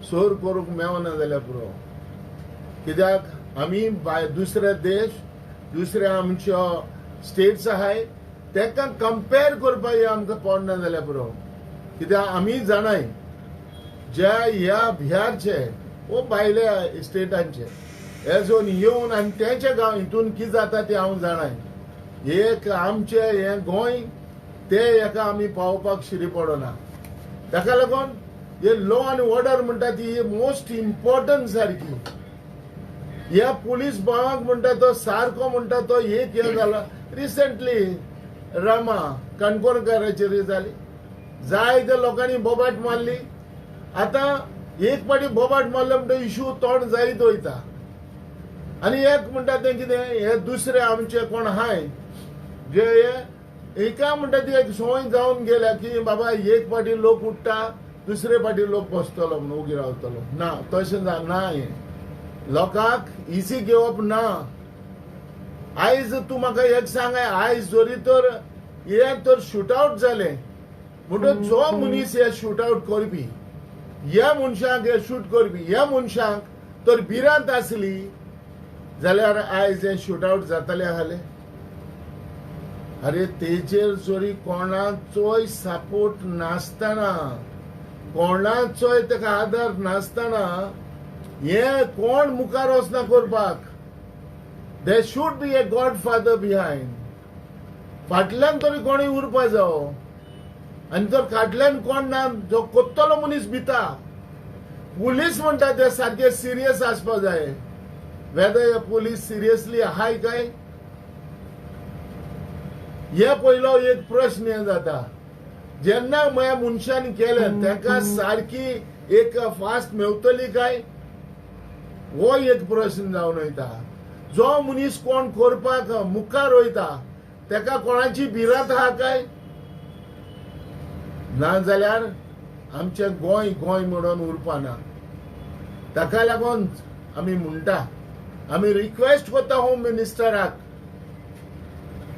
सोर करूंक मेवना जाल्यार पुरो कित्याक आमी दुसरे देश दुसरे आमच्यो स्टेट्स आहाय तेका कंपेर करपाक आमकां पडना जाल्यार पुरो कित्याक आमी जाणाय ज्या ह्या बिहारचे वो भायल्या स्टेटांचे हे जोन येवन आनी तेंचे गांव हितून कितें जाता ते हांव जाणाय एक आमचे हे गोंय ते हेका आमी पावोवपाक शिरी पडना ताका लागून हे लॉ आनी ऑर्डर म्हणटा ती मोस्ट इम्पॉर्टंट सारकी ह्या पुलीस भावाक म्हणटा तो सारको म्हणटा तो एक हे जालो रिसंटली रामा काणकोणकाराचेर जाली जायत्या लोकांनी बोबाट मारली आता एक पाटी बोबाट मारलो म्हणटा इशू तोंड जायत वयता आनी एक म्हणटा ते कितें हे दुसरे आमचे कोण आहाय जे एका म्हणटा ती एक सोय जावन गेल्या की बाबा एक पाटी लोक उठता दुसरे पाटी लोक बसतलो म्हणून उगी रावतलो ना तशें ना हे लोकांक इजी घेवप ना आयज तूं म्हाका एक सांगाय आयज जरी तर हे तर शूटआउट जाले म्हणटच जो मनीस हे शूटआउट करपी ह्या मनशाक हे शूट करपी ह्या मनशाक तर भिरांत आसली जाल्यार आयज हे शूटआउट जाताले आसले अरे तेजेर जरी कोणाचोय सपोर्ट नासतना कोणाचोय ताका आदार नासतना हे कोण मुखार वचना करपाक they should be A godfather behind फाटल्यान तरी कोणूय उरपा जावो आनी तर फाटल्यान कोण ना जो कोत्तलो मनीस भिता पुलीस म्हणटा ते सारखे सिरियस आसपा जाय वेदर पुलीस सिरियसली आहाय काय हे पयलो एक प्रश्न हे जाता जेन्ना ह्या मनशान केलें ताका सारकी एक फास्ट मेवतली काय हो एक प्रश्न जावन वयता जो मनीस कोण करपाक मुखार वयता ताका कोणाची भिरांत आहा काय ना जाल्यार आमचे गोंय गोंय म्हणून उरपाना ताका लागून आमी म्हणटा आमी रिक्वेस्ट करता होम मिनिस्टराक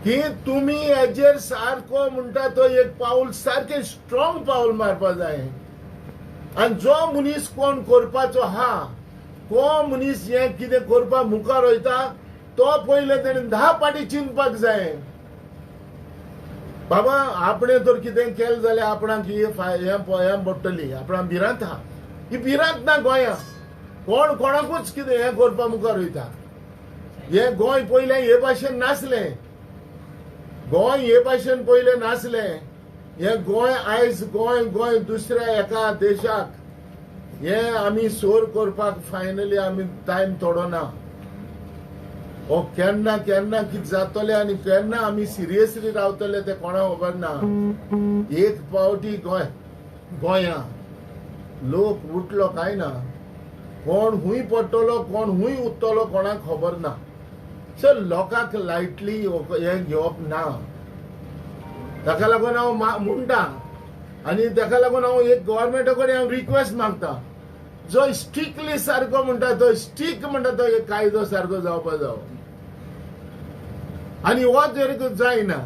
की तुमी हेजेर सारको म्हणटा तो एक पाऊल सारके स्ट्रॉंग पाऊल मारपा जाय आनी जो मनीस कोण करपाचो आहा तो मनीस हे कितें करपाक मुखार वयता तो पयले तेणें 10 पाटी चिंतपाक जाय बाबा आपणे तर कितें केलें जाल्यार आपणाक ही हें पडटली आपणाक भिरांत आहा ही भिरांत ना गोंया कोण कोणाकूच कितें हें करपाक मुखार वयता हे गोंय पयलें हे भाशेन नासलें गोंय हे भाशेन पयलें नासलें हे गोंय आयज गोंय गोंय दुसऱ्या एका देशाक हे आमी सोर करपाक फायनली आमी टायम तोडना हो केन्ना केन्ना कितें जातले आनी केन्ना आमी सिरियसली रावतले ते कोणाक खबर ना एक पावटी गोंया लोक उठलो काय ना कोण हुंय पडटलो कोण हुंय उरतलो कोणाक खबर ना सो लोकांक लायटली हे घेवप ना ताका लागून हांव म्हणटा आनी ताका लागून हांव एक गव्हर्मेंटा कडेन हांव रिक्वेस्ट मागता जो स्ट्रिक्टली सारको म्हणटा तो स्ट्रिक्ट म्हणटा तो एक कायदो सारको जावपा जावो आनी हो जर जायना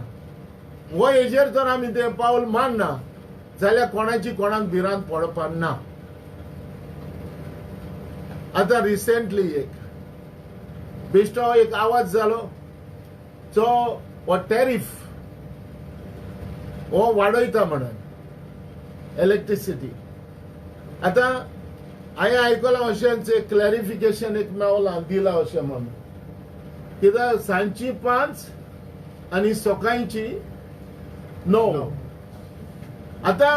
हो हेजेर तर आमी ते पावल मारना जाल्यार कोणाची कोणाक भिरांत पडपा ना आतां रिसेंटली एक बेश्टो एक आवाज जालो जो हो टॅरिफ हो वाडयता म्हणून इलेक्ट्रिसिटी आतां हांवें आयकलां अशेंच एक क्लॅरिफिकेशन एक मेवलां दिलां अशें म्हणून कित्याक सांजची 5 आनी सकाळची 9 आतां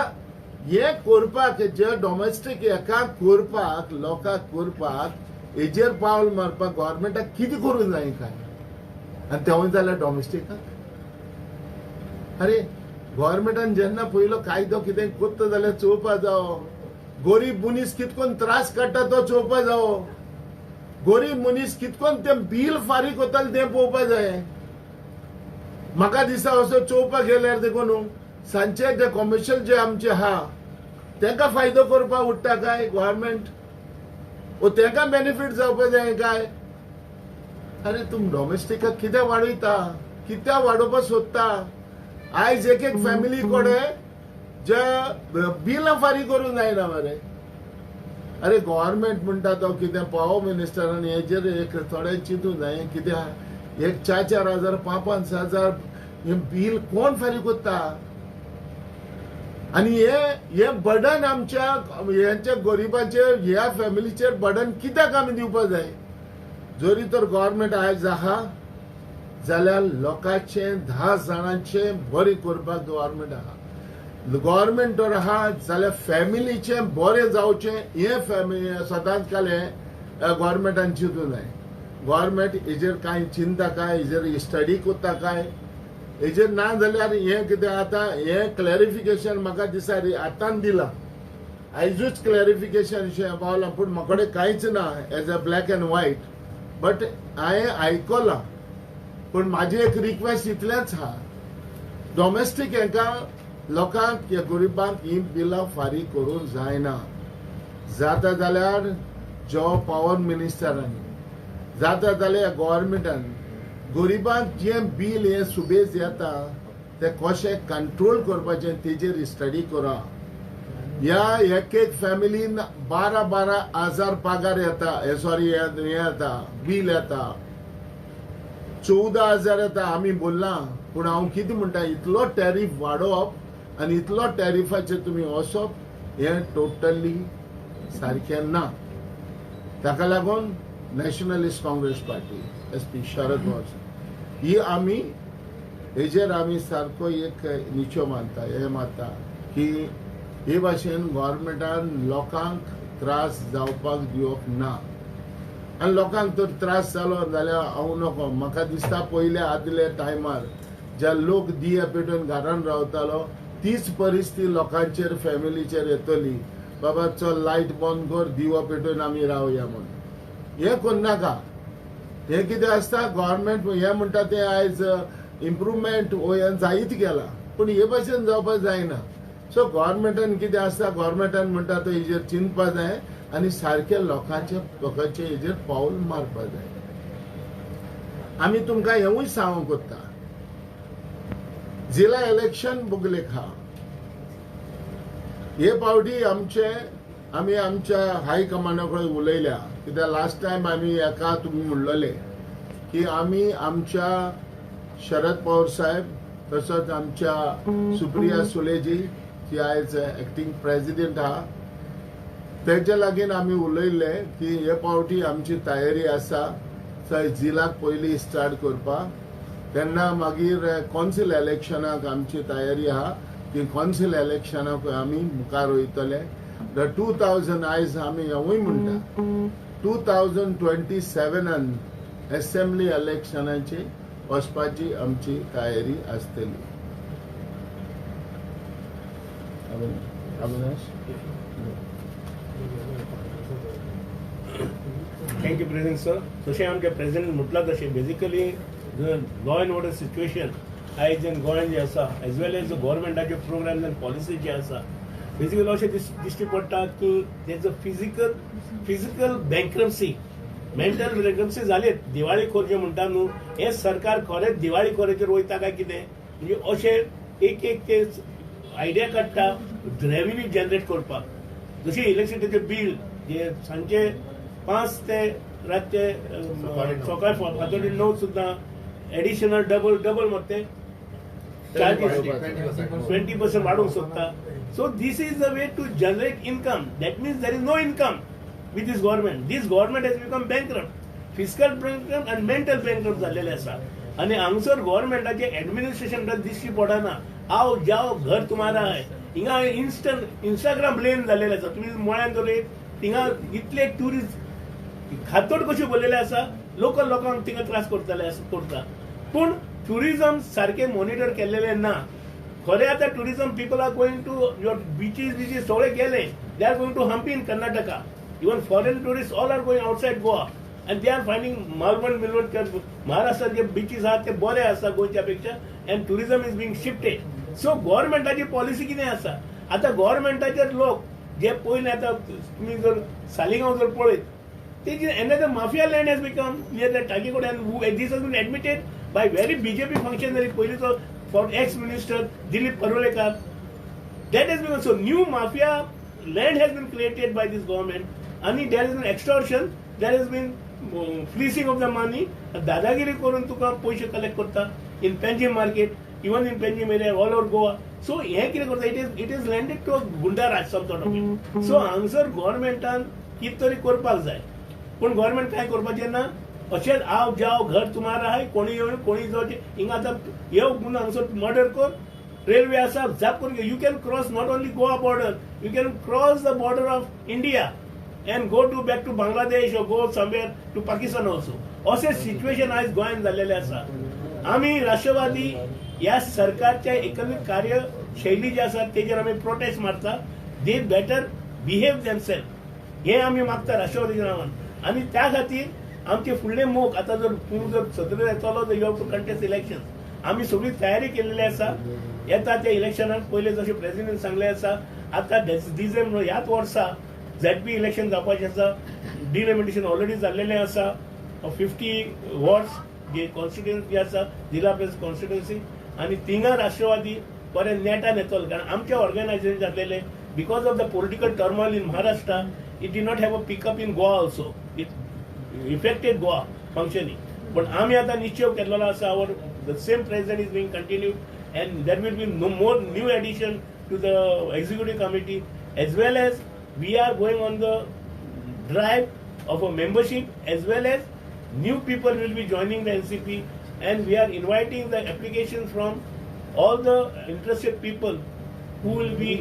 हे करपाक जे डॉमेस्टीक एका करपाक लोकांक करपाक हेजेर पावल मारपाक गव्हर्मेंटाक कितें करूंक जाय काय आनी तेवूय जाल्यार डॉमेस्टिकाक अरे गव्हर्मेंटान जेन्ना पयलो कायदो कितें करता जाल्यार चोवपा जावो गरीब मनीस कितकोन त्रास काडटा तो चोवपा जावो गरीब मनीस कितकोन तें बील फारीक कोताले तें पळोवपा जाय म्हाका दिसता असो चोवपाक गेल्यार देखून सांचे जे कमर्शियल जे आमचे आहा तांकां फायदो करपाक उठता काय गव्हर्मेंट वो तांकां बेनिफीट जावपा जाय काय अरे तुम डॉमेस्टिकाक कितें वाडयता कित्या वाडोवपाक सोदता आयज एक फॅमिली कोडे जे बिलां फारीक करूंक जायना मरे अरे गव्हर्नमेंट म्हणटा तो कितें पॉवर मिनिस्टरान हेजेर एक थोडे चिंतूंक जाय कित्याक एक 4,000 5,000 हे बिल कोण फारीक करता आणि हे बर्डन आमच्या ह्यांच्या गरिबांचेर ह्या फॅमिलीचेर बर्डन कित्याक आमी दिवपाक जाय जरी तर गव्हर्नमेंट आयज आहा जाल्यार लोकांचे 10 जाणांचे बरें करपाक गव्हर्नमेंट आहा गव्हर्नमेंट जर आहा जाल्यार फॅमिलीचे बरें जावचें हे सदांच काले गव्हर्नमेंटान चिंतूंक जाय गव्हर्नमेंट हेजेर कांय चिंता काय हेजेर स्टडी करता काय हेजेर ना जाल्यार हे कितें आतां हे क्लॅरिफिकेशन म्हाका दिसा आतां दिलां आयजूच क्लॅरिफिकेशन पावलां पूण म्हाका कडेन कांयच ना as a black end white but हांवें आयकलां पूण म्हाजी एक रिक्वेस्ट इतलेंच आहा डॉमेस्टीक हेका लोकांक गरिबांक ही बिलां फारीक करूंक जायना जाता जाल्यार जो पॉवर मिनिस्टरांनी जाता जाल्यार गव्हर्नमेंटान गरिबांक जे बील हे सुबेज येता ते कशें कंट्रोल करपाचें तेजेर स्टडी करा ह्या एक फॅमिलीन 12 हजार पगार येता सॉरी हे येता बील येता 14,000 येता आमी बोलला पूण हांव कितें म्हणटा इतलो टॅरीफ वाडोवप आनी इतलो टॅरिफाचेर तुमी वचप हे टोटली सारकें ना ताका लागून nationalist congress party SP Sharad Pawar ही आमी हेजेर आमी सारको एक निचो मानता हे मानता की हे भाशेन गव्हर्नमेंटान लोकांक त्रास जावपाक दिवप ना आनी लोकांक तर त्रास जालो जाल्यार हांव नको म्हाका दिसता पयले आदले टायमार जे लोक दिये पेटोवन घरान रावतालो तीच परिस्थिती लोकांचेर फॅमिलीचेर येतली बाबा चल लायट बंद कर दिवो पेटोवन आमी रावया म्हणून हे करनाका हे कितें आसता गव्हर्नमेंट हे म्हणटा ते आयज इम्प्रुवमेंट हे जायत गेला पूण हे भाशेन जावपाक जायना सो गव्हर्नमेंटान कितें आसता गव्हर्नमेंटान म्हणटा तो हेजेर चिंतपाक जाय आनी सारखे लोकांचे हेजेर पावल मारपाक जाय आमी तुमकां हेवूय सांगूंक कोत्ता जिल्हा इलेक्शन बुगलेक हा हे पावटी आमी आमच्या हाय कमांडा कडेन उलयल्या कित्याक लास्ट टायम आमी एका तुमी म्हणलेले की आमी आमच्या शरद पवार साहेब तसोच आमच्या सुप्रिया सुलेजी जी आयज एक्टिंग प्रेसिडेंट आहा तेच्या लागीं आमी उलयल्ले की हे पावटी आमची तयारी आसा थंय जिल्हाक पयलीं स्टार्ट करपाक तेन्ना मागीर कौन्सिल इलेक्शनाक आमची तयारी आहा की कौन्सिल इलेक्शनाक आमी मुखार वयतले 2000 आयज आमी हेवूय म्हणटा 2027 असेंब्ली इलेक्शनाची वचपाची आमची तयारी आसतली Avinash Thank you, President sir. तशें आमचे प्रेसिडेंट म्हटलां तशें basically law end order situation आयज गोंयांत जे आसा एज वेल एज गव्हर्नमेंटाचे प्रोग्राम्स आनी पॉलिसी जे आसा बेसिकली अशें दिश्टी पडटा की तेजो physical bankruptcy mental bankruptcy जालेत Diwali खोर जे म्हणटा न्हू हे सरकार खरेंच दिवाळी खोरेचेर वयता काय कितें म्हणजे अशें एक ते आयडिया काडटा रेव्हेन्यू जनरेट करपाक जशें इलेक्ट्रिसिटीचे बील जे सांजचे 5 ते रातचे सकाळी फातोडी 9 सुद्दां एडिशनल डबल मते चार्जीस 20% वाडोवंक सोदता so this is the way to generate income that means there is no income with this government has become bankrupt fiscal bankrupt and mental bankrupt झालेले आसा आणि हांगसर गव्हर्नमेंटाचे ऍडमिनिस्ट्रेशन दिश्टी पडना आओ जाओ घर तुम्हारा है हिंगा इंस्टाग्राम लेन झालेले आसा तुम्ही म्हळ्यान जर थिंगा इतले ट्युरिस्ट खातोड कशी बोललेले आसा लोकल लोकांक थिंगा त्रास करता पूण टुरिझम सारखे मॉनिटर केलेले ना खरे आता tourism people are going to your beaches सगळे गेले they are going to Hampi in Karnataka even foreign tourists all are going outside Goa and they are finding Malvan Maharashtra जे beaches आहात ते बरे आसा गोंयच्या पेक्षा and tourism is being shifted so governmentaची पॉलिसी कितें आसा आता गव्हर्नमेंटाचे लोक जे पयले आता तुम्ही जर सालिगांव जर पळयत ते another mafia land has become near the Tagikode and this has been admitted by very BJP functionary पयलीचो for ex-minister Dilip Parulekar that has become so new mafia land has been created by this government आणि there is an extortion, there is been fleecing of the money, दादागिरी करून तुका पैसे collect करता in Panjim market, even in Panjim area all over Goa. So हे कितें करता, it is landed to goonda raj some sort of it. So हांगसर गव्हर्नमेंटान कितें तरी करपाक जाय, पूण गव्हर्नमेंट काय करपाचें ना. अशेंच आव जाव घर तुम्हारा है, कोणी येवन कोणी जावचे हिंगा आतां येव म्हणून हांगसर मर्डर कर. रेल्वे आसा जाप करून you can cross not only Goa border, you can cross the border of India and go to back to Bangladesh or go somewhere to Pakistan also. असे सिच्युएशन आज गोंयांत जाल्लेले आसा. आम्ही राष्ट्रवादी या सरकारच्या एकंदरीत कार्यशैली जी आसा तेजेर आम्ही प्रोटेस्ट मारता. दे बेटर बिहेव देमसेल्फ हे आम्ही मागता राष्ट्रवादीच्या नांवान. आणि त्या खातीर आमचे फुडले मोग आता जर तूं जर 17 येतलो तर you have to contest election. आम्ही सगळी तयारी केलेली आसा. येता त्या इलेक्शनाक पयले जशें प्रेसिडेंट सांगले आसा, आता डिसेंबर ह्याच वर्सा ZP इलेक्शन जावपाचें आसा. डिलिमिटेशन ऑलरेडी जाल्लेलें आसा. 50 वॉर्ड्स जे कॉन्स्टिट्युएन्सी आसा, जिल्हा परिषद कॉन्स्टिट्युएन्सी, आणि थिंगा राष्ट्रवादी बरें नेटान येतलो. कारण आमच्या ऑर्गनायझेशन जाल्लेले because of the political turmoil in Maharashtra, it did not have a pickup in Goa also. It affected Goa functioning. पण आम्ही आता निश्चय केलेलो आसा, our the same president is being continued and there will be no more new addition to the executive committee, as well as we are going on the drive of a membership, as well as new people will be joining the NCP, and we are inviting the applications from all the interested people who will be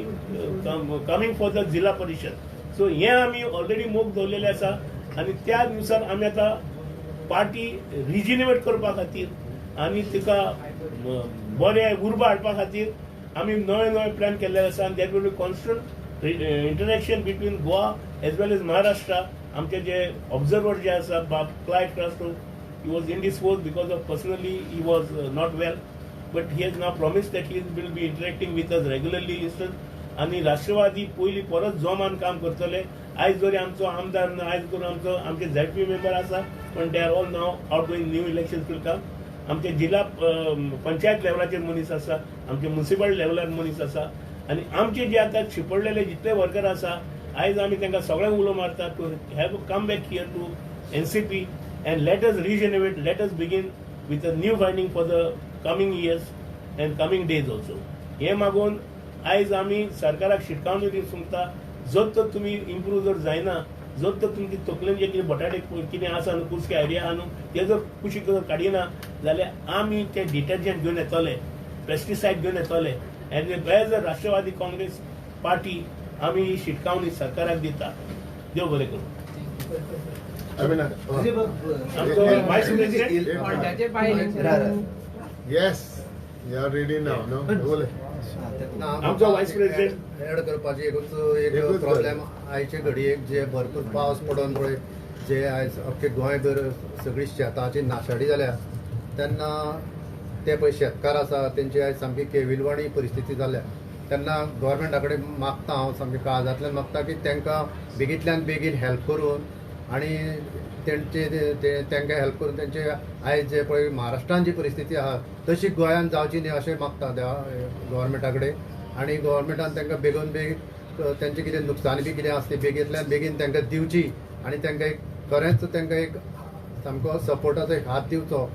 coming for the Zilla Parishad. So हे आम्ही already मोग दवरलेले आसा. आणि त्या नुसार आम्ही आता party रिजिनेवेट करपा खातीर आनी तिका बरें उर्बा हाडपा खातीर आमी नवे नवे प्लॅन केल्ले आसा. आनी that will be constant interaction between Goa as well as Maharashtra. आमचे जे ऑब्झर्वर जे आसा, Clyde Crasto, he was indisposed because of personally he was not well, but he has now promise that he will be interacting with us regularly instant. आणि राष्ट्रवादी पयलीं परत जोमान काम करतले. आयज जरी आमचो आमदार ना, आयज करून आमचे ZP मेंबर आसा, पण they are all now out going. New election will come. आमचे जिल्हा पंचायत लेवलाचेर मनीस आसा, आमचे म्युनिसिपल लेवलार मनीस आसा, आणि आमचे जे आता शिपडलेले जितले वर्कर आसा, आयज आमी तांकां सगळ्यांक उलो मारता to have come back here to NCP and let us regenerate, let us begin with a new finding for the coming years and coming days also. हे मागून आयज आमी सरकाराक शिटकावणी दिवंक सोदता. जर तर तुमी इम्प्रूव जर जायना, जर तर तुमची तकलेन जे कितें बटाटे कितें आसा न्हू, कुसके आयडिया आहा न्हू, ते जर कुशीक जर काडिना जाल्यार आमी ते डिटर्जंट घेवन येतले, पेस्टिसायड घेवन येतले. एज अ राष्ट्रवादी काँग्रेस पार्टी आमी ही शिटकावणी सरकाराक दिता. देव बरें करूं. आमचो vice president Yes, you are ready now, no? बोले. आमचो व्हायस प्रेसिडेंट एड करपाची एक प्रॉब्लेम आयचे घडयेक जे भरपूर पावस पडून पळय जे आयज अख्खे गोंयभर सगळी शेताची नाशाडी जाल्या, तेन्ना ते पळय शेतकार आसा तेंची आयज सामकी केविलवाणी परिस्थिती जाल्या. तेन्ना गव्हर्मेंटा कडेन मागता हांव सामकें काळजांतल्यान मागता की तांकां बेगींतल्यान बेगीन हेल्प करून आनी तांकां हेल्प करून तेंचे आयज जे पळय महाराष्ट्रान जी परिस्थिती आहा तशी गोंयांत जावची न्ही अशें मागता गव्हर्मेंटा कडेन. आनी गव्हर्मेंटान तांकां बेगून बेगीन तेंचें कितें नुकसाण बी कितें आसा तें बेगींतल्यान बेगीन तांकां दिवची आनी तांकां एक खरेंच तांकां एक सामको सपोर्टाचो एक हात दिवचो.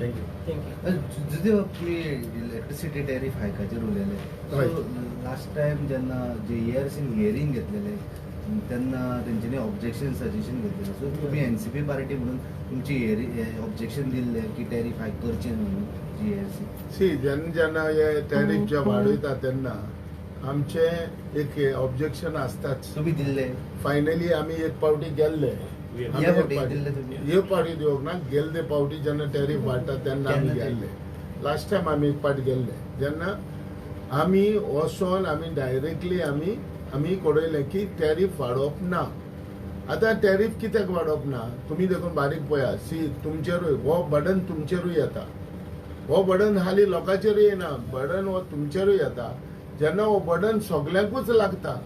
थँक्यू. जुदी तुमी इलेक्ट्रिसिटी टॅरिफ हायकाचेर उलयले. सो लास्ट टायम जेन्ना JERCन हियरींग घेतलेले तेन्ना तेंच्यांनी ऑब्जेक्शन सजेशन घेतलेलें. सो तुमी NCP पार्टी म्हणून तुमची ऑब्जेक्शन दिल्ले की टॅरिफ हायक करचें म्हणून JERC. सी जेन्ना हे टॅरिफ जे वाडयता तेन्ना आमचे एक ऑब्जेक्शन आसताच. तुमी दिल्ले. फायनली आमी एक पावटी गेल्ले. ह्या फावटी दिल्ले तुमी. ह्यो पावटी दिवंक ना, गेल्ले पावटी जेन्ना टॅरिफ वाडटा तेन्ना आमी गेल्ले. लास्ट टायम आमी एक पावटी गेल्ले जेन्ना आमी वचोन आमी डायरेक्टली आमी कळयलें की टॅरिफ वाडोवप ना. आतां टॅरिफ कित्याक वाडोवप ना तुमी देखून बारीक पळयात. सी तुमचेरूय हो बर्डन तुमचेरूय येता. हो बर्डन हाली लोकांचेरूय येना, बर्डन हो तुमचेरूय येता. जेन्ना हो बर्डन सगळ्यांकूच लागता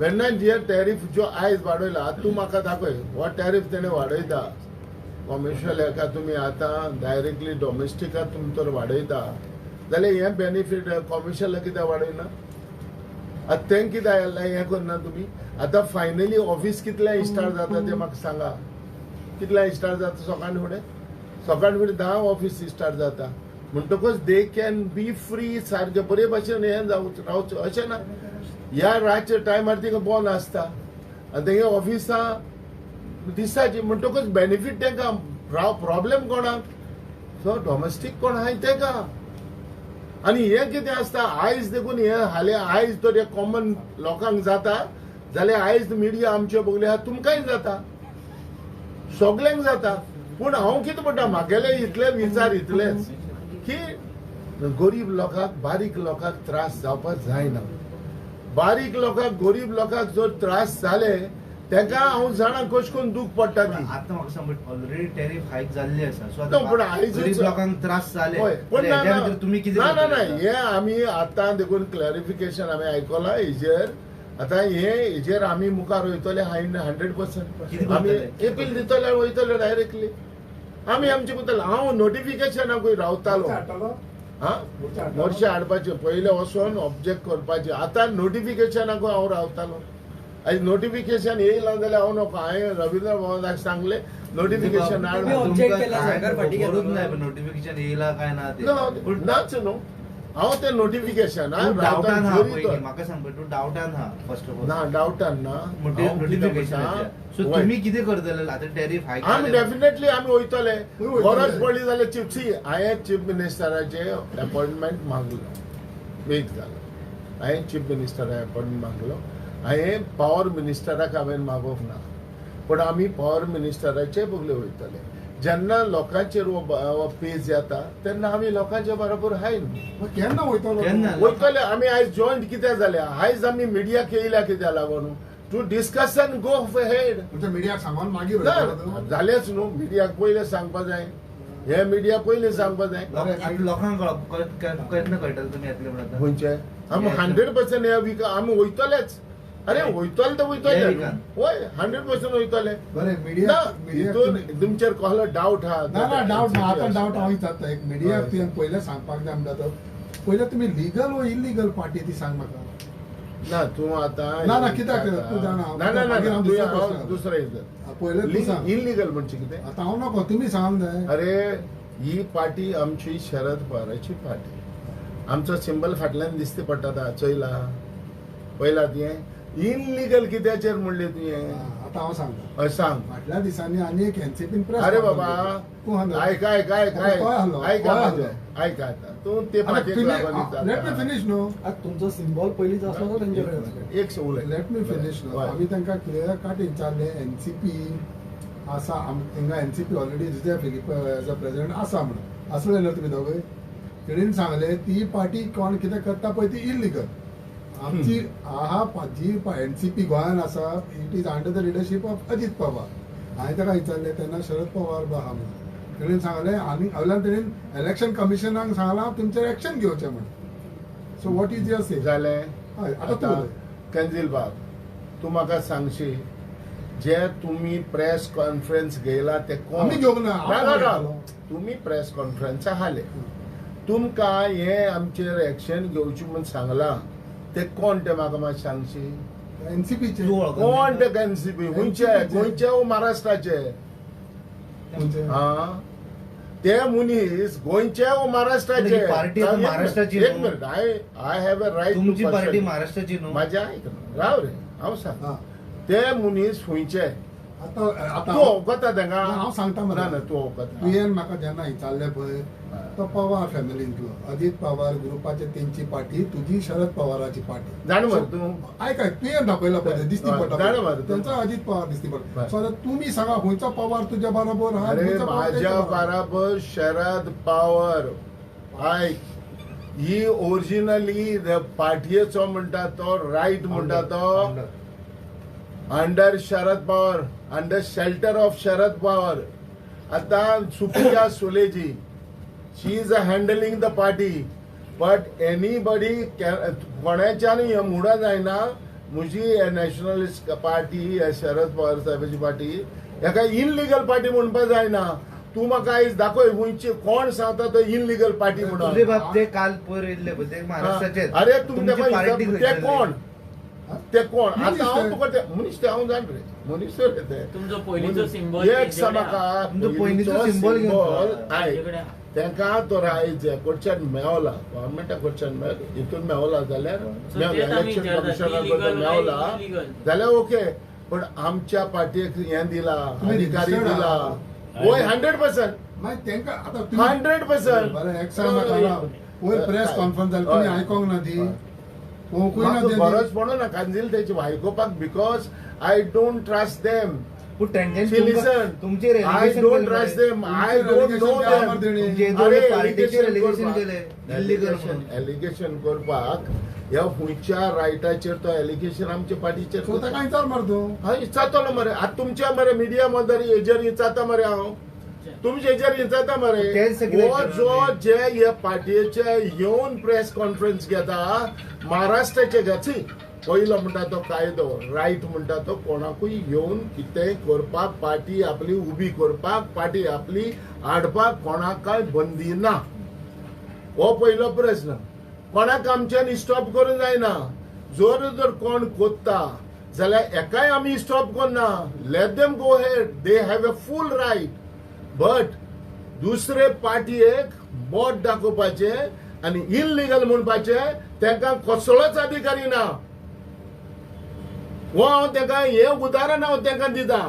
तेन्ना जे टॅरिफ जो आयज वाडयला तूं म्हाका दाखय हो टॅरिफ तेणें वाडयता कॉमर्शियल हेका तुमी आतां डायरेक्टली डॉमेस्टिकाक तुमी तर वाडयता जाल्यार हें बेनिफीट कॉमर्शियल कित्याक वाडयना? आतां तें कितें हें करना तुमी आतां फायनली ऑफिस कितल्या स्टार्ट जाता तें म्हाका सांगा कितल्या स्टार्ट जाता सकाळी फुडें 10 ऑफिस स्टार्ट जाता म्हणटकच दे कॅन बी फ्री सारके बरे भशेन हें रावचें अशें ना ह्या रातच्या टायमार तिका बंद आसता आनी तेगे ऑफिसां दिसाची म्हणटकच बेनिफीट तेंकां प्रॉब्लेम कोणाक सो डॉमेस्टीक कोण आहाय तेका आनी हें कितें आसता आयज देखून हें हाले आयज तर हे कॉमन लोकांक जाता जाल्यार आयज मिडिया आमचे बगले आहा तुमकांय जाता सगल्यांक जाता पूण हांव कितें म्हणटा म्हागेले इतले विचार इतलेच की गरीब लोकांक बारीक लोकांक त्रास जावपाक जायना बारीक लोकांक गरीब लोकांक जर त्रास जाले तेका हांव जाणा कशें करून दूख पडटा ती आता म्हाका सांग ऑलरेडी टॅरिफ हायक जाल्ली आसा सो No, पण आयज गरीब लोकांक त्रास जाले होय, पण ना, हेज्या ना. भितर तुमी कितें ना करतले? हे आमी आतां देखून क्लॅरिफिकेशन आमी आयकलां हेजेर आतां हेजेर आमी मुखार वयतले 100% कितें आमी करतले? एपील दितले वयतले डायरेक्टली आमी आमचे करतले हांव नोटिफिकेशनाकूय रावतालो हा मोर्चे हाडपाचे पयले वचोन ऑब्जेक्ट करपाचे आतां नोटिफिकेशनाकूय हांव रावतालो आयज नोटिफिकेशन येयला जाल्यार हांव नको हांवें रवींद्र भवनाक सांगले नोटिफिकेशन हाड तुमकां object केला, काय सरकार फाटी करूंक घेतलो. जाय नोटिफिकेशन येयला काय ना ते पूण नाच न्हू हांव तें नोटिफिकेशन तूं डावटान हा पयलीं म्हाका सांग पळय तू डावटान हा फर्स्ट ऑफ ऑल ना डावटान ना नोटिफिकेशन सो होय. तुमी कितें करतले आतां टॅरिफ हायक आमी डेफिनेटली आमी वयतले गरज पडली जाल्यार हांवें चीफ मिनिस्टराचे अपॉइंटमेंट मागलो वेट जालो हांवें चीफ मिनिस्टरा अपॉइंटमेंट मागलो हांवें पॉवर मिनिस्टराक हांवें मागोवंक ना पूण आमी पॉवर मिनिस्टराचे बगले वयतले जेन्ना लोकांचेर हो पेज येता तेन्ना आमी लोकांच्या बरोबर हाय न्हू केन्ना वयतलो केन्ना? वयतले आमी आयज जॉयंट कित्याक जाल्या आयज आमी मिडियाक येयल्या कित्याक लागून टू डिस्कशन गो हेड म्हणजे मिडियाक सांगून मागीर ना वयतलो. जालेच न्हू मिडियाक पयलें सांगपा जाय हे मिडिया पयलें सांगपा जाय लोकांक केन्ना कळटले तुमी येतले म्हणून आतां? खंयचे आमी 100% हे वीक आमी वयतलेच अरे वयतले तर हे वयतले विकान? होय 100% वयतले बरें ना मिडिया हितून तुमचेर कसलो डावट हा ना ना डावट ना आता डावट हांव जाता एक मिडिया तुवें पयलें सांगपाक जाय म्हणटा तो पयलें तुमी लिगल वो इलिगल पार्टी ती सांग म्हाका ना तूं आतां ना, ना, कित्याक? तूं जाणा, ना ना ना मागीर हांव तुवें दुसरो प्रश्न दुसरो पयलें तूं सांग इलिगल म्हणजे कितें आतां हांव नको तुमी सांग जाय अरे ही पार्टी आमची शरद पवाराची पार्टी आमचो सिंबल फाटल्यान दिसता पडटा चोयला पयला तुवें इनलिगल कित्याचेर म्हणलें तुवें आतां हांव सांगता हय सांग फाटल्या दिसांनी आनी एक एनसीपीन प्रेस अरे बाबा तूं हांगा आयक आयक आयक तो आहलो, आयक तो आयक आहलो. आयक आता तूं ते पार्टीक लागून लेट मी फिनिश न्हू आता तुमचो सिम्बॉल पयलींच असलो तो तेंच्याकडे असलो. एक उलय लेट मी फिनिश न्हू हय. आमी तांकां क्लियर काट विचारले एनसीपी आसा तांकां NCP already Jose Philip as a president आसा म्हणून आसले न्हू तुमी दोगूय तेणीन सांगले ती पार्टी कोण कितें करता पळय ती इलिगल आमची आहा जी एनसीपी गोंयान आसा it is under the leadership of Ajit Pawar हांवें ताका विचारले तेन्ना शरद पवार बी आहा म्हणून तेणीन सांगलें आनी वयल्यान तेणीन इलेक्शन कमिशनाक सांगलां तुमचेर एक्शन घेवचें म्हणून सो वॉट इज युअर से जालें हय आतां तूं आतां उलय. कंजील बाब तूं म्हाका सांगशी जे तुमी प्रेस कॉन्फरन्स घेयला ते कोण आमी घेवंक ना, ना, आपूण ना, घेतलो. ना. तुमी प्रेस कॉन्फरन्स आहाले तुमकां हे आमचेर एक्शन घेवची म्हूण सांगलां ते कोण ते म्हाका मातशें सांगशी एनसीपीचे तूं वळखता? कोण ते एनसीपी गोंयचे गोंयचे वो महाराष्ट्राचे हा ते मनीस गोंयचे वो महाराष्ट्राचे पण ही पार्टी आता महाराष्ट्राची एक न्हू. Minute I have a right तुमची पार्टी महाराष्ट्राची न्हू माझ्या ऐक ना, राव रे हांव सांग हा. ते मनीस खुंयचे आतां आतां तूं ओळखता तेंका हांव सांगता मरे. ना ना तूं ओळखता तुवें म्हाका जेन्ना विचारलें पळय तो पवार फॅमिलींतलो अजित पवार ग्रुपाचे तेंची पार्टी तुजी शरद पवाराची पार्टी जाण मरे तूं आयक तुवें दाखयला पळय दिसती हय, पडटा जाणा मरे. तेंचो अजित पवार दिसती पडटा हय. सो आतां तुमी सांगा खंयचो पवार तुज्या बरोबर आहा अरे खंयचो पवार तेच्या माझ्या बरोबर? बराबर शरद पवार आयक ही ओरिजिनली पार्टीचो म्हणटा तो राईट म्हणटा तो under Sharad Pawar under shelter of Sharad Pawar आता सुप्रिया सुलेजी she is handling the party but anybody कोणाच्यान हे मुडा जायना म्हजी नॅशनलिस्ट पार्टी शरद पवार साहेबाची पार्टी हेका इनलिगल पार्टी म्हणपा जायना तूं म्हाका आयज दाखय गोंयचे कोण सांगता तो इनलिगल पार्टी तुझे म्हणून बाप ते काल पयर येयल्ले पळय ते महाराष्ट्राचे अरे तुमी तुमची तेका पार्टी ते कोण ते कोण मनीस आता हांव ते. तुका ते मनीस ते हांव जाण रे मनीस रे ते तुमचो पयलींचो symbol एक तेंचे कडेन समका तुमचो पयलींचो symbol घेवन पळय. आय तेंचे कडेन तांकां तो रायज कडच्यान मेवला गव्हर्मेंटा कडच्यान हितून मेवला जाल्यार So तेच आमी इलेक्शन विचारतात, कमिशनर illegal कडल्यान काय मेवला illegal? जाल्यार ओके पण आमच्या पार्टीक हें दिला तुम्ही अधिकारी registered दिला आहात. होय 100% मागीर तेंकां आतां 100%. बरें एक सांगा पयर प्रेस कॉन्फरन्स जाली तुमी हय. आयकोंक ना ती पळोवंकूय ना म्हाका ते गरज पडो ना कांजील तेची आयकोपाक because I don't trust them पूण तेंच्यांनी See, listen, तुमचेर I allegation don't केलें trust मरे. them. I don't know allegation them. काय तुमचे अरे, दोन पार्टीचेर allegation allegation करपाक. केले इल्लीगल म्हणून. Allegation करपाक ह्या खुंयच्या रायटाचेर तो एलिगेशन आमच्या पार्टीचेर सो ताका विचार मार तूं हय इचारतलो मरे आता तुमच्या मरे मिडिया मदर हेजेर इचारता मरे हांव तुमच्या हेजेर इचारता मरे तेच सगळे हो जो जे ह्या पार्टीचे येवन प्रेस कॉन्फरन्स घेता महाराष्ट्राचे घेची पयलो म्हणटा तो कायदो रायट म्हणटा तो कोणाकूय येवन कितेंय करपाक पार्टी आपली उबी करपाक पार्टी आपली हाडपाक कोणाक काय बंदी ना हो पयलो प्रश्न कोणाक आमच्यानी स्टॉप करूंक जायना जर कोण कोत्ता जाल्यार एकाय आमी स्टॉप करना let them go head they have a full right but दुसरे पार्टीयेक बोट दाखोवपाचे आनी इल्लीगल म्हणपाचे तांकां कसलोच अधिकारी ना हो हांव तांकां हे उदाहरण हांव तांकां दिता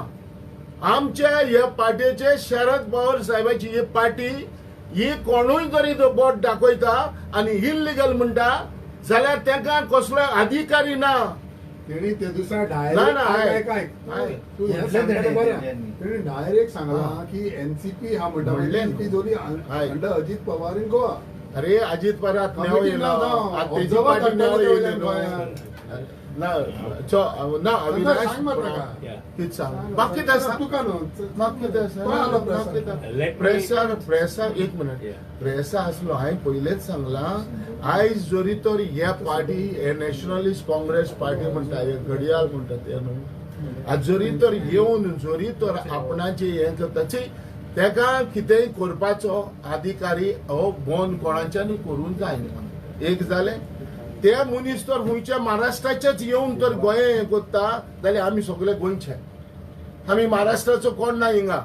आमच्या ह्या पार्टीचे शरद पवार साहेबाची ही पार्टी ही कोणूय जरी तो बोट दाखयता आनी इल्लीगल म्हणटा जाल्यार तांकां कसलो अधिकारी ना तेणी ते दिसा ना, ना, डायरेक्ट आय. आय. तू हे म्हटलं सांगता तेणी. बरं तेणी डायरेक्ट सांगला की एनसीपी हा म्हणटा म्हणलें एनसीपी जोरी I. Under Ajit Pawar in Goa अरे अजित पवाराक नेव Committee येयलो ना जावं. आतां तेजी Observer पार्टी नेव करतले येयली वयल्यान न्हू. गोंयांत. ना ना अविनाश सांग मरे ताका. Yeah. कितें सांग म्हाका कितें सांग तुका न्हू म्हाका कितें सांग कोण आलो म्हाका प्रेसार? कितें Let me- प्रेसा एक मिनट Yeah. प्रेसा आसलो हांवें पयलेच सांगला आयज जरी तर ह्या पार्टी हे नॅशनलिस्ट काँग्रेस पार्टी म्हणटा हे घडियाळ म्हणटा ते न्हू आज जरी तर येवन जरी तर आपणाचे हे करता तेका कितेंय करपाचो अधिकारी हो बंद कोणाच्यानी करूंक जायना एक जालें ते मनीस तर गोंयच्या महाराष्ट्राचेच येवन तर गोंया हें करता जाल्यार आमी सगळे गोंयचे आमी महाराष्ट्राचो कोण ना हिंगा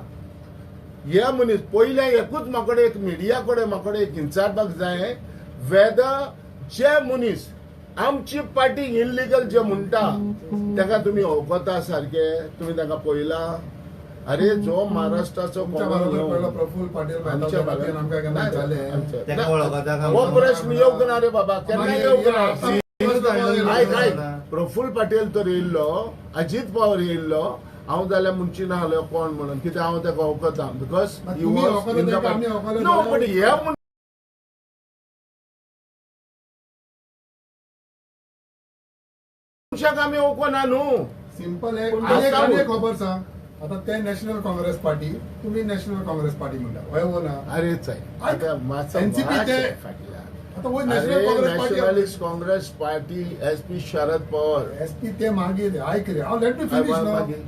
हे मनीस पयले एकूच म्हाकडे एक मिडिया कडेन म्हाकडे एक विचारपाक जाय वेदर जे मनीस आमची पार्टी इल्लीगल जे म्हणटा ताका तुमी वळखता सारखे तुमी ताका पळयला अरे जो महाराष्ट्राचो तुमच्या बरोबर पडलो प्रफुल्ल पाटील आमच्या मेहता खातीर आमकां केन्ना विचारलें तेका वळखता का? हो प्रश्न येवंक ना रे बाबा केन्ना येवंक ना आयक आयक ना प्रफुल्ल पाटील तर येयल्लो अजित पवार येयल्लो हांव जाल्यार म्हणची ना जाल्यार कोण म्हणून कित्याक हांव ताका वळखता बिकॉज तुम्ही वळखता ताका, आमी वळखले नो जाल्यार- बट हे मनशाक आमी वळखना न्हू सिंपल एक पूण आनी एक- आसा आनी एक पूण. खबर सांग आता ते नॅशनल काँग्रेस पार्टी तुम्ही नॅशनल काँग्रेस पार्टी म्हणटा हय हो ना अरे चाय आता मातसो NCP वाट ते- आहे फाटल्यान. आता वय अरे national Congress party nationalist congress party SP Sharad Pawar SP ते मागीर आयक रे हांव लेट मी फिनिश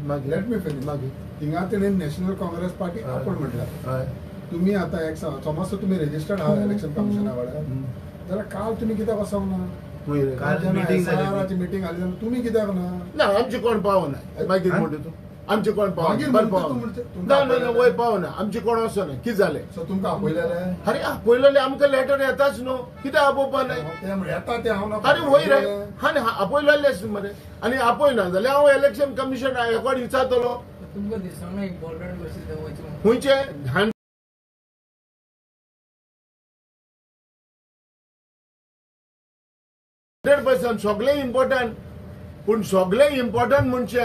मागीर लेट मी फिनिश मागीर थिंगा तेणे नॅशनल काँग्रेस पार्टी आपण म्हटलं हय. तुम्ही आता एक समज तुम्ही रजिस्टर्ड आहात इलेक्शन कमिशना कडेन जाल्यार काल तुम्ही कित्याक वचोंक ना खंय रे? काल meeting जाली. मिटींग आली जाल्यार तुम्ही कित्याक ना ना आमचे कोण पावना मागीर म्हणटा तूं आमचे कोण मागीर पावना म्हणटा तूं म्हणटा- तुमकां ना ना वय पावना आमचे कोण वचना कितें जालें सो तुमकां आपयलेले अरे आपयलेले आमकां लेटर येताच न्हू कित्याक आपोवपा नाही ते म्हण येता ते हांव ना अरे वय रे आनी आपयलेलेच मरे आनी आपयना जाल्यार हांव इलेक्शन कमिशन हेकोड विचारतलो तुमकां दिसना इम्पॉर्टंट कशी देवाची खंयचे 100% सगळे इम्पॉर्टंट पूण सगळे इम्पॉर्टंट म्हणचे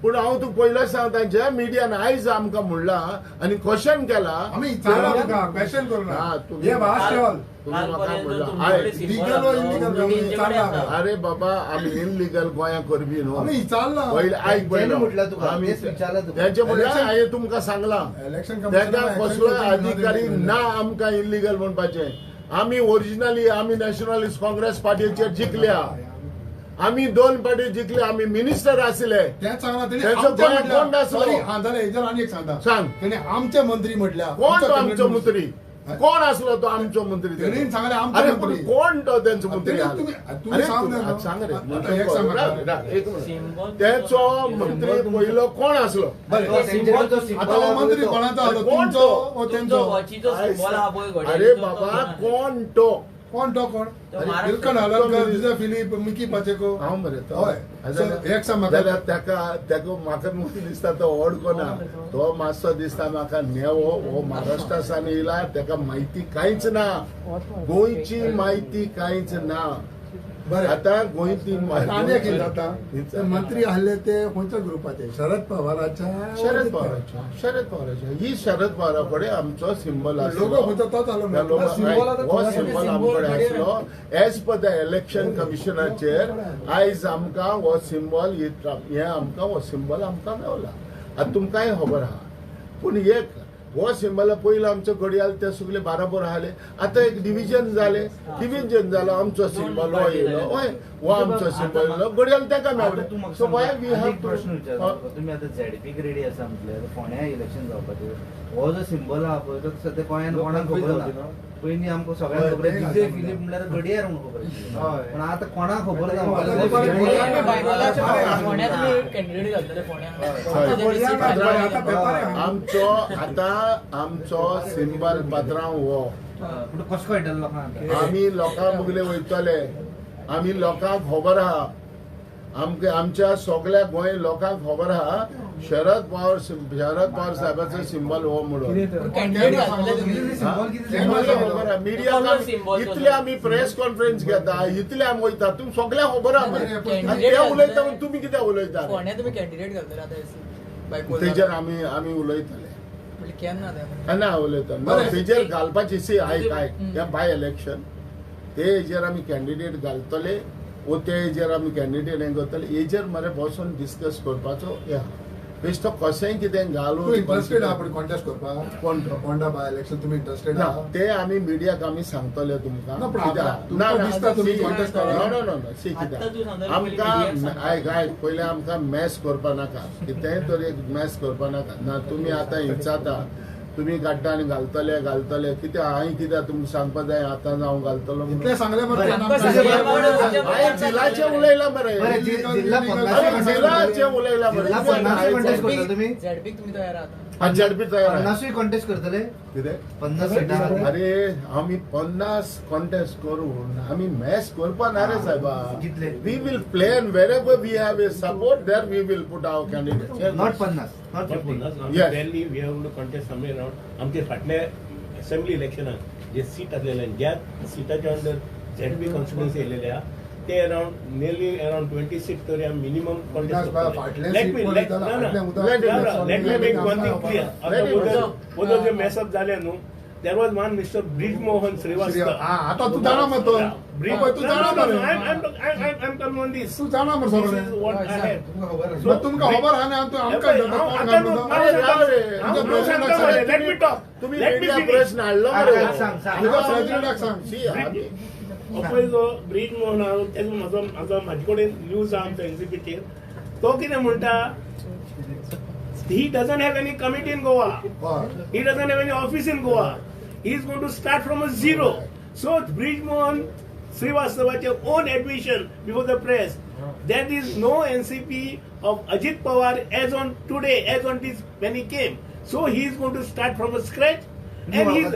पूण हांव तुका पयलो सांगता जे मिडियान आयज आमकां म्हणला आनी क्वेश्चन केला आम्ही विचारला तुका क्वेश्चन करू हा, ना तुम्ही- हे भास ठेवल तुम्ही म्हाका कालपर्यंत म्हणला तुमच्याकडे आय लीगल व इल्लीगल विचारला अरे बाबा आमी इनलिगल गोंया करबी न्हू आम्ही विचारला पयले आयक तेणी पयलो म्हटलं तुका, आमी तेच विचारलं तुका. तेंचे म्हणल्यार Election- हांवें तुमकां सांगला इलेक्शन तेका कमिशनान कसलो action अधिकारी घेतली ना आमकां इल्लीगल म्हणपाचे आमी ओरिजिनली आमी नॅशनलिस्ट काँग्रेस पार्टीचेर जिखल्या आमी 2 पार्टी जिखले आमी मिनिस्टर आसले तेच सांगला तेणी तेंचो आमचे गोंयांत कोण म्हटल्या नासलो? सॉरी हा जाल्यार हेजेर आनी एक सांगता सांग तेणी आमचे मंत्री म्हटल्या कोण तो आमचो आमचो cabinet मंत्री कोण असलो तो आमचो मंत्री तेणीन सांगले आमचो अरे मंत्री. पण कोण तो त्यांचो मंत्री तेणी आला? तुम्ही अरे सांग ना. सांग रे आता एक सांग म्हाका. एक मिनिट. सिम्बॉल त्याचो मंत्री पहिलो कोण असलो आता हो मंत्री कोणाचा आलो कोण तुमचो तो? हो तुमचो तेंचो वॉचीचो सिम्बॉल हा पळय घोड्याचो अरे तो बाबा कोण? कोण तो कोण तो कोण तो महाराष्ट्र- इल्कन हलर्कर दिजा फिलीप मिकी पाचेको हांव मरे तो हय So, एक सांग म्हाका. जाल्यार तेका म्हाका नुस्तें दिसता तो ओडकोना तो मातसो दिसता म्हाका नेवो हो महाराष्ट्रासान येयला तेका म्हायती कांयच ना गोंयची म्हायती कांयच ना बरें आता गोंयची आनी एक जाता ते मंत्री आहले ते खंयच्या ग्रुपाचे शरद पवाराच्या शरद पवाराच्या ही शरद पवारा कडेन आमचो सिंबल लोगो खंयचो तोच आलो त्या लोकांक सिम्बॉल आतां हो कोणाचे सिंबल सिम्बॉल आमकडे कडेन आसलो एज पर द इलेक्शन कमिशनाचेर आयज आमकां हो सिंबल हे आमकां हो सिंबल आमकां मेवला आतां तुमकांय खबर आहा पूण एक हो सिंबल पयलो आमचो घडयाळ ते सगळे बाराबर आसले आतां एक डिव्हिजन जालो आमचो सिंबल हो येयलो हय हो आमचो सिंबल येयलो घडयाळ तेका मेवले सो वाय वी हॅव एक प्रश्न विचारतो तुम्ही आता झेडपीक रेडी आसा म्हटले आतां फोंड्या इलेक्शन जावपाचें हो जो सिंबल आहा पळय तो सद्या गोंयान कोणाक खबर ना पयलीं आमकां सगळ्यांक खबर आसा विजय फिलीप म्हणल्यार घडयाळ म्हणून खबर आशिल्ली पण आतां कोणाक खबर ना फोंड्यात तुमी कॅन्डिडेट घालतले फोंड्यात आमचो सिंबल पात्रांव हो कसो कळटलो लोकांक आमी लोकां मुगले वयतले आमी लोकांक खबर आहा आमच्या सगळ्या गोंय लोकांक खबर आहा शरद पवार साहेबाचो सिंबल हो म्हणून कॅन्डिडेट घालतले तुमी मिडिया इतले आमी प्रेस कॉन्फरन्स घेता इतले आमी वयता तुमी सगळ्यांक खबर आहा मरे. आनी ते उलयता म्हूण तुमी कित्याक उलयता फोंड्यात तुमी कॅन्डिडेट घालतले आतां तेजेर आमी उलयतले म्हणजे केन्ना ते ना उलयता तेजेर घालपाची सी आयक हें बाय इलेक्शन ते हेजेर आमी कॅन्डिडेट घालतले वो ते हेजेर आमी कॅन्डिडेट हें करतले हेजेर मरे बसून डिस्कस करपाचो हे आहा बेश्टो कशेंय कितें घालून इंटरेस्टेड आहा पण कॉन्टेस्ट करपाक कोण तो? पोंडा बाय इलेक्शन तुमी इंटरेस्टेड ना आहा ते आमी मिडियाक आमी सांगतले तुमकां ना, पण कित्याक? आपल्या- तुमकां दिसता तुमी see, contest करा? no, see, आत्तां तूं कित्याक? सांगता पयलीं आमकां media क सांगता. आयक पयलें आमकां मॅस करपा नाका कितेंय तर एक मॅस करपा नाका ना तुमी आतां हिंचाता तुमी काडटा आनी घालतले कित्याक हांवें कित्याक तुमकां सांगपा जाय आतां हांव घालतलो म्हणून. इतले सांगले मरे हांवें जिलाचें उलयलां मरे बरें, जिल्हा हांवें जिलाचें उलयलां मरे जिल्हा पन्नासूय contest करतले तुम्ही झेडपीक तुमी तयार आहात झडपी तयार आहे. 50 कॉन्टेस्ट करतले कितें 50 सीटां अरे आम्ही 50 कॉन्टेस्ट करून आम्ही मॅच करपा ना रे साहेबा कितले? We will plan wherever we have a support there we will put our candidate not 50 not 50 Yes. Rarely we have to contest somewhere around आमचे फाटल्या असेंब्ली इलेक्शनाक जे सीट आसलेले ज्या सिटाच्या अंडर झेडपी कॉन्स्टिट्युन्सी येयलेले आहा ते अराउंड नियरली अराउंड 26 तरी minimum विकास बा, फाटले seat पळयतना फाटले उदक- let me make one thing clear Let it आता go. उदक जे मॅसअप झाले न्हू there was one mister Brijmohan Shrivastava आता तू जाणा मग तो Bridge- तू जाणा No, no, मरे no, I'm coming on this. तू जाणा मरे This सगळे is what I have. मग तुमकां खबर आहा न्ही आमकां आमकां आता नो- अरे राव रे. तुमच्या president let me talk. तुम्ही Let me media finish. प्रश्न हाडलो मरे सांग. तुझ्या प्रेसिडेंटाक सांग See, आम्ही- पळय जो ब्रिज मोहन आहा तेजो म्हाजे कडेन न्यूज आहा आमच्या एग्जिक्युटीव तो कितें म्हणटा he doesn't have any committee in Goa हय. he doesn't have any office in Goa. He is going to start from a zero. So Brijmohan Srivastava's own admission before the press, there is no NCP of Ajit Pawar as on today, as on this when he came. So he is going to start from a scratch. And he is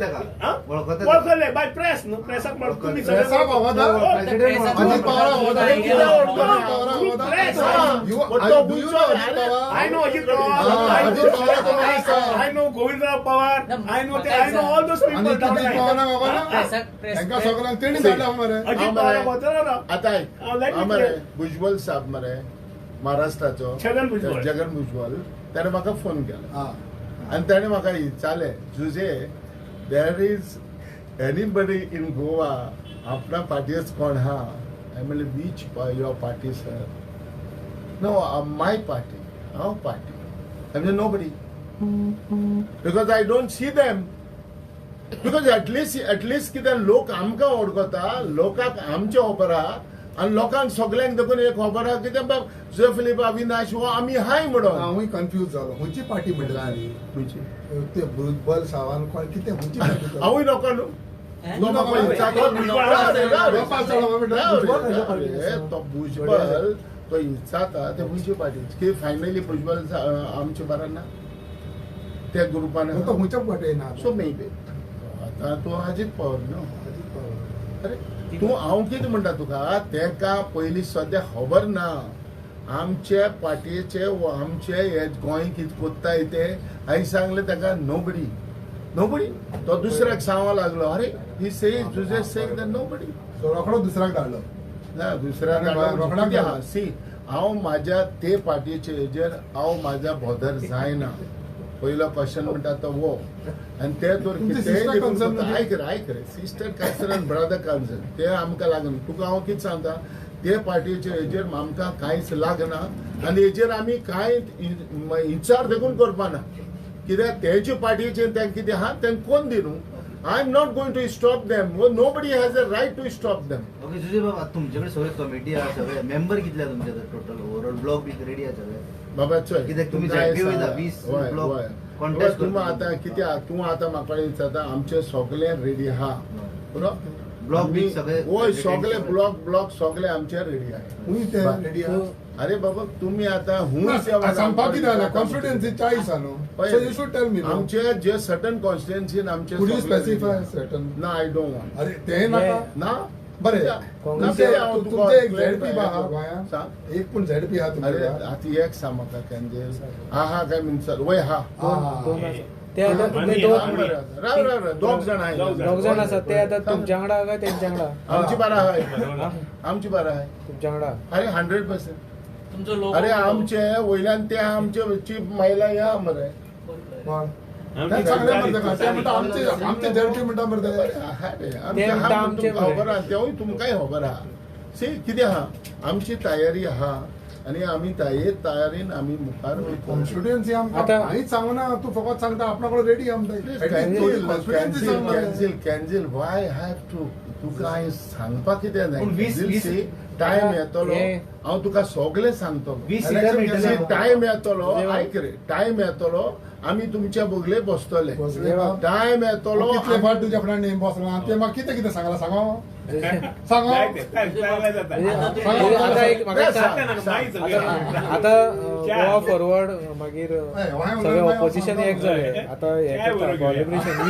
वळखता by press, no press up. प्रेसाक होदा? President Ajit Pawar होदा? अरे किती होदा? अजित पवार होदा? Press. You- पण तो do you बुजो know आहे अजित रे. Pawar? I know Ajit Pawar. Ajit Pawar तो minister. I know Govindrao Pawar. I know all those people. आणि down किती there. पवारांक खबर ना प्रेसाक तांकां सगळ्यांक तेणी धाडला मरे अजित पवार वचना ना. आता let me मरे clear. भुजबल साहेब मरे महाराष्ट्राचो छगन भुजबळ. जगन भुजबल त्याने म्हाका फोन केला हा आणि त्याने म्हाका विचारले Jose there is anybody in Goa आपणा पार्टीज कोण हा हांवें म्हणलें which your party sir no my party हांव पार्टी हांवें nobody because I don't see them because at least कितें लोक आमकां वळखता लोकांक आमचे खबर आहा आणि लोकांक सगळ्यांक देखून एक खबर आहा कितें बाब जे फिलीप अविनाश हो आमी हाय म्हणून हांवूय कन्फ्यूज जालो खंयची पार्टी म्हणटा न्ही ते भुजबळ सावंत कोण कितें खंयची पार्टी हांवूय नका न्हू तो म्हाका विचारलो तो भुजबळ तो विचारता ते खंयची पार्टी की फायनली भुजबळ आमचे बरा ना त्या ग्रुपान तो खंयच्या पार्टी ना सो मेबी आता तो अजीत पवार न्हू अरे तूं हांव कितें म्हणटा तुका तेका पयलीं सद्या खबर ना आमचे पार्टीचे आमचे हे गोंय कितें कोत्ताय ते हांवें सांगलें ताका नोबडी नोबडी तो दुसऱ्याक सांगो लागलो अरे ही सेज तुजे सेज नोबडी तो रोखडो दुसऱ्याक धाडलो ना दुसऱ्याक रोखडाक धाडलो सी हांव म्हाज्या ते पार्टीचे हेजेर हांव म्हाज्या बोदर जायना पयलो क्वेश्चन म्हणटा तो वो आनी ते तर कितें आयक रे सिस्टर कन्सर्न ब्रदर कन्सर्न ते आमकां लागना तुका हांव कितें सांगता ते पार्टीचे हेजेर आमकां कांयच लागना आनी हेजेर आमी कांय विचार देखून करपाना कित्याक तेंचे पार्टीचे तेंका कितें आहा तेंका कोण दी न्हू I am not going to stop them nobody has a right to stop them okay Sujay बाबा तुमच्याकडे सगळे कमिटी आहा सगळे मेंबर कितले तुमचे total overall block be ready आहा सगळे बाबा चल कित्याक तुमी झॅडपी वयता 20 ब्लॉक कॉन्टेस्ट तूं आतां कित्याक तूं आतां म्हाका विचारता आमचे सगळे रेडी आहा पुरो ब्लॉक बी सगळे होय सगळे ब्लॉक सगळे आमचे रेडी आहा खंय ते रेडी आहा अरे बाबा तुम्ही आता सांगपाक कितें जालें कॉन्स्टिट्युएन्सी 40 आहा न्हू so you should tell me आमचे जे सर्टन कॉन्स्टिट्युएन्सीन आमचे कुड यू स्पेसिफाय सर्टन ना आय डोंट वांट अरे ते नाका ना बरें तुमचे एक झेडपी आहा गोंयांत सांग एक पूण झेडपी आहा अरे तुमचे आता एक सांग म्हाका कॅन्जेल आहा काय मिन्सर वय हा ते आता तुम्ही दोग जाण आहे दोग जाण आसात ते आता तुमच्या वांगडा काय तेंच्या वांगडा आमची बारा आहे आमची बारा आहे तुमच्या वांगडा अरे 100% तुमचो लोक अरे आमचे वयल्यान ते आमचे चीफ महिला या मरे ते सांगले मरे ताका ते म्हणटा आमचे झेडपी म्हणटा मरे ते आमचे खबर आहा तेवूय तुमकांय खबर आहा सी कितें आहा आमची तयारी आहा आणि आम्ही तयारीन आम्ही मुखार वयतलो कॉन्स्टिट्युएन्सी आमकां आता- कांयच सांगना तू फकत सांगता आपणा कडेन रेडी कॅन्सिल वाय हॅव टू तुका हांवें सांगपाक कितें पूण वीस- जाय टायम येतलो हे- हांव तुका सगळें सांगतो 20 सिटां मेळटले. टायम येतलो आयक रे टायम येतलो आमी तुमच्या बोगले बसतले टायम येतलो कितले फाट तुज्या फ्रेंड बसला ते म्हाका कितें कितें सांगला सांगो सांगो आता एक म्हाका आता गोवा फॉरवर्ड मागीर सगळे ऑपोजिशन एक जाले आता कॉलिब्रेशन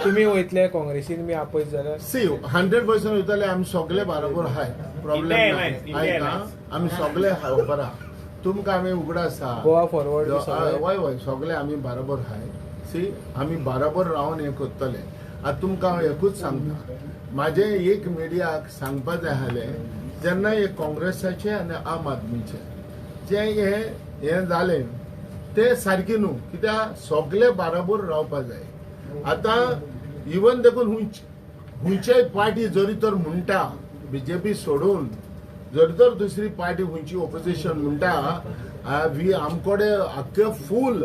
तुम्ही वयतले काँग्रेसीन बी आपयत जाल्यार सी 100% वयतले आमी सगळे बरोबर आहाय प्रॉब्लेम नाही आमी सगळे बरोबर आहा तुमकां आमी उगडास आसा गोवा फॉरवर्ड वय वय सगळे आमी बरोबर आहाय सी आमी बरोबर रावन हें करतले आतां तुमकां हांव एकूच सांगता म्हाजे एक मिडियाक सांगपाक जाय आसलें जेन्ना हे काँग्रेसाचे आनी आम आदमीचे जे हे जालें ते सारकें न्हू कित्याक सगळे बरोबर रावपाक जाय आतां इवन देखून खंयच्याय पार्टी जरी तर म्हणटा बीजेपी सोडून जरी तर दुसरी पार्टी खंयची ऑपोजिशन म्हणटा वी आमकोडे आख्खे फूल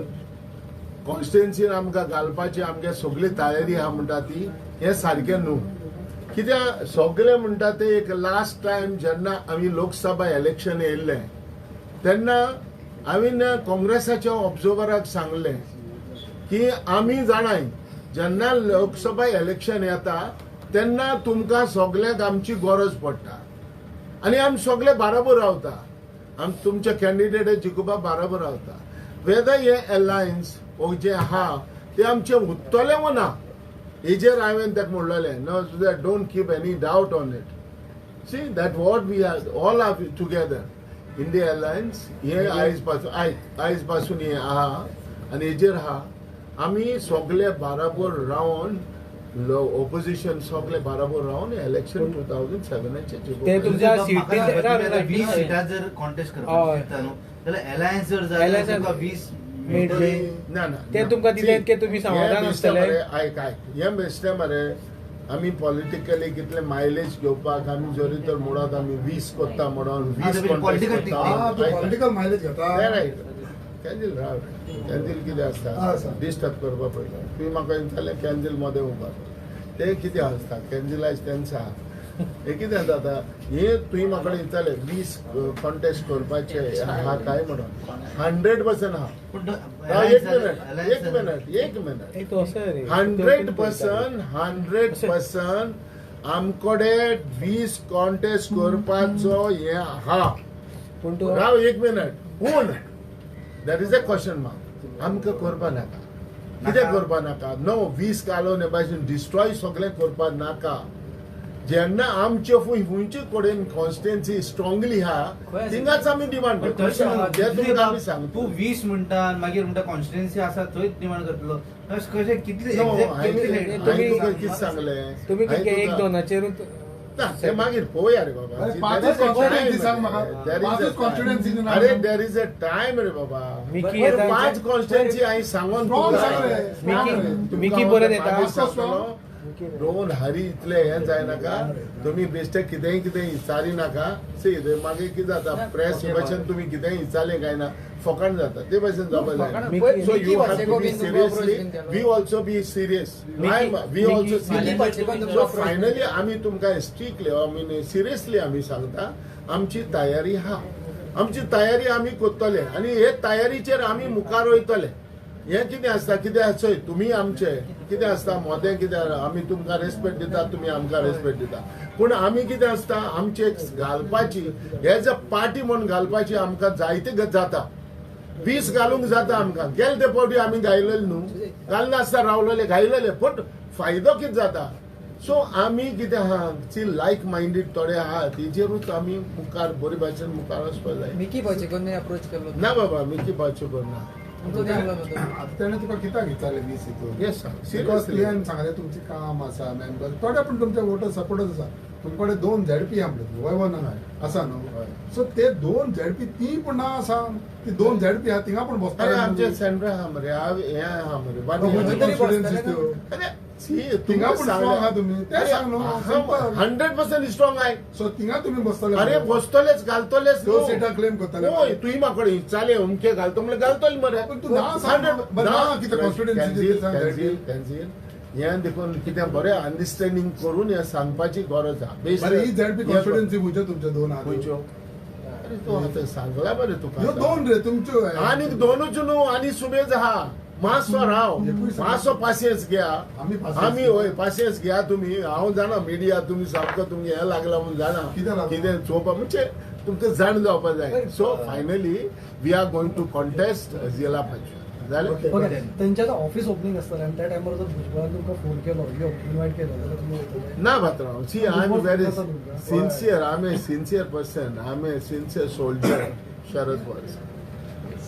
कॉन्स्टिट्युएन्सीन आमकां घालपाची आमगे सगळी तयारी आहा म्हणटा ती हें सारकें न्हू कित्याक सगळे म्हणटा ते एक लास्ट टायम जेन्ना आमी लोकसभा इलेक्शन येयल्लें तेन्ना हांवें काँग्रेसाच्या ऑब्झर्वराक सांगलें की आमी जाणाय जेन्ना लोकसभा इलेक्शन येता तेन्ना तुमकां सगळ्यांक आमची गरज पडटा आनी आमी सगळे बरोबर रावता आमी तुमचे कॅन्डिडेट जिखोवपाक बरोबर रावता वेदर हे अलायन्स हो जे आहा ते आमचे उत्तले वो ना हेजेर हांवें ताका म्हणलेलें no don't keep any doubt on it see that what we are all are together India alliance हे आयज पासून हे आहा आनी हेजेर आहा आमी सगळे बरोबर रावन ऑपोजिशन सगळे बरोबर रावन इलेक्शन 2007 ते तुमच्या म्हाका 20 सिटां जर कॉन्टेस्ट करपाक शकता न्हू जाल्यार अलायन्स जर जाल्यार तुमकां 20 मेळटले ना ना ते तुमकां दिलें की तुमी समाधान आसतले आयक हें बेश्टें मरे आमी पॉलिटिकली कितले मायलेज घेवपाक आमी जरी तर म्हणत आमी 20 कोत्ता म्हणून 20 पॉलिटिकल मायलेज घेता कॅन्जील राव कॅन्जील कितें आसता डिस्टर्ब करपा पडटा तुवें म्हाका विचारलें कॅन्जील मदें उबार ते कितें आसता कॅन्जिलायज तेंचा हे कितें जाता हे तुवें म्हाका विचारलें 20 कॉन्टेस्ट करपाचे हा काय म्हणून 100% हा पण एक मिनिट एक असं रे 100% आमकडे 20 कॉन्टेस्ट करपाचो हे हा पूण तूं राव एक मिनिट पूण that is a question mark आमकां करपा नाका कितें करपा नाका नो 20 घालून हे भाशेन डिस्ट्रॉय सगळें करपा नाका जेन्ना आमचे खंयचे कडेन कॉन्स्टिट्युएन्सी स्ट्रॉंगली आहा थिंगाच आमी डिमांड पण करता तशें जे तुमकां आमी तूं सांगता 20 म्हणटा आनी मागीर म्हणटा कॉन्स्टिट्युएन्सी आसा थंयच डिमांड करतलो कशें कितले No, exact हांवें कितले तुका कितें सांगलें तुम्ही हांवें कितें एक तुका- दोनाचेरूच ना, ते मागीर पळोवया रे बाबा अरे, There पांचच is a constituency time, सांग म्हाका. there is a पांचच time. constituency नी नांव अरे सांग. देर इज अ टाइम रे बाबा मिकी बरं, येता- 5 कॉन्स्टिट्युएन्सी हांवें सांगून Strong तुका सांगले. मिकी परत येता. मागीर सांगतलो, दोन हारी इतले हे जायनाका तुम्ही बेश्टे कितेंय विचारी नाका सी मागीर कितें जाता प्रेस हे भाशेन तुम्ही कितेंय विचारले काय ना फकाण जाता ते भाशेन जावपा जाय so you have to be seriously we also be serious we also so finally आमी तुमकां स्ट्रिक्टली आय मीन सिरियसली आमी सांगता आमची तयारी हा आमची तयारी आमी करतले आनी हे तयारीचेर आमी मुखार वयतले हे कितें आसता कितें आसय तुमी आमचे कितें आसता मोदें कितें आमी तुमकां रेस्पेक्ट दिता तुमी आमकां रेस्पेक्ट दिता पूण आमी कितें आसता आमचे घालपाची एज अ पार्टी म्हणून घालपाची आमकां जायते जाता 20 घालूंक जाता आमकां गेले ते फावटी आमी गायलेले न्हू घालनासता रावलेले गायलेले पूण फायदो कितें जाता सो आमी कितें आहा ची लायक मायंडेड थोडे आहा तेजेरूच आमी मुखार बरे भाशेन मुखार वचपा जाय मिकी पाचेकोन अप्रोच केलो ना बाबा मिकी पावच्यो करना तुमचो ते आसलो न्हू तो. आता त्याने तुका कित्याक विचारले 20 हितून येस बिकॉज सिरियसली तुवें सांगलें तुमचें काम आसा मेंबर थोडे पण तुमचे वोटर सपोर्टच आसा तुमकडे 2 झेडपी आपले वय ना आसा न्हू हय. सो ते 2 झेडपी ती पण ना आसा ती 2 झेडपी आहा तिंगा पण अरे बसता आमचे सेंटर आहा मरे हे आहा मरे खंय तरी कॉन्स्टिट्युएन्सी बसतले त्यो अरे सी तिंगा पण strong आहा तुम्ही ते सांग न्हू simple. 100% स्ट्रॉंग आहे सो तिंगा तुम्ही बसतले अरे बसतलेच घालतलेच तो सीटा क्लेम करतले होय तुही म्हाकडे चाले उमके घालतो म्हणजे घालतले मरे पण तू ना सांग, बरं ना कितें constituency ते सांग, कॅन्सिल हे देखून कितें बरें अंडरस्टँडिंग करून हे सांगपाची गरज आहा बरं ही झेडपी कॉन्स्टिट्युएन्सी खंयच्यो तुमचे 2 आहा खंयच्यो अरे तू आतां सांगला बरे तुका ह्यो 2 रे तुमच्यो आनी 2च न्हू आनी सुबेज आहा मातसो राव मातसो पासियन्स घ्या आमी patience आमी होय पासियन्स घ्या तुम्ही हांव जाणा मिडिया तुमी सामको तुमगे हे लागला म्हणून जाणा कितें लागला? कितें चोवपा म्हणजे तुमकां जाण जावपा जाय so finally we are going to contest Zilla Parishad जालें ओके त्यांच्यात ऑफिस ओपनिंग असतं आणि त्या टायमार जर भुजबळान तुमकां फोन केलो इन्व्हाइट केलो जाल्यार तुमी वयतले? ना भात्राव see I am very sincere I am a sincere person I am a sincere soldier Sharad Pawar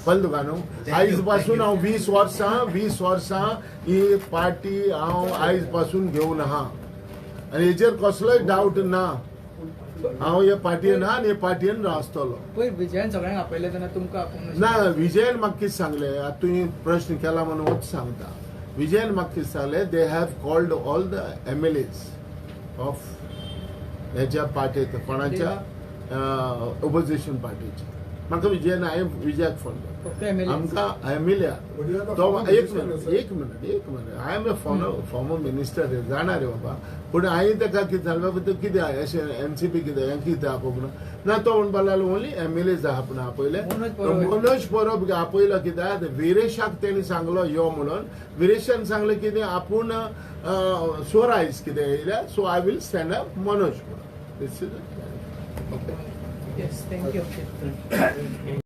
कळ्ळें तुका न्हू आयज पासून हांव 20 वर्सां ही पार्टी हांव आयज पासून घेवन आहा आनी हेजेर कसलोय डावट ना हांव हे पार्टयेन आहा आनी हे पार्टयेन आसतलो पयर विजयान सगळ्यांक आपयले तेन्ना तुमकां आपोवंक ना विजयन म्हाका कितें सांगलें आतां तुवें प्रश्न केला म्हणून वच सांगता विजयन म्हाका कितें सांगलें they have called all the MLAs of हेच्या पार्टीत कोणाच्या ऑपोजिशन पार्टीच्या म्हाका विजयन हांवें विजयाक फोन केलो फक्त MLA. आमकां MLA तो एक minute I am a former minister रे जाणा रे बाबा पूण हांवें ताका कितें सांगलें बाबा तूं कितें अशें NCP कितें हें कितें आपोवप ना तो म्हणपा लागलो ओन्ली MLAs आहा पूण आपयले मनोज परब आपयलो कित्याक विरेशाक तेणी सांगलो यो म्हणून विरेशान सांगलें कितें आपूण सो आयज कितें येयल्या so I will send a Manoj Parab Yes, thank you.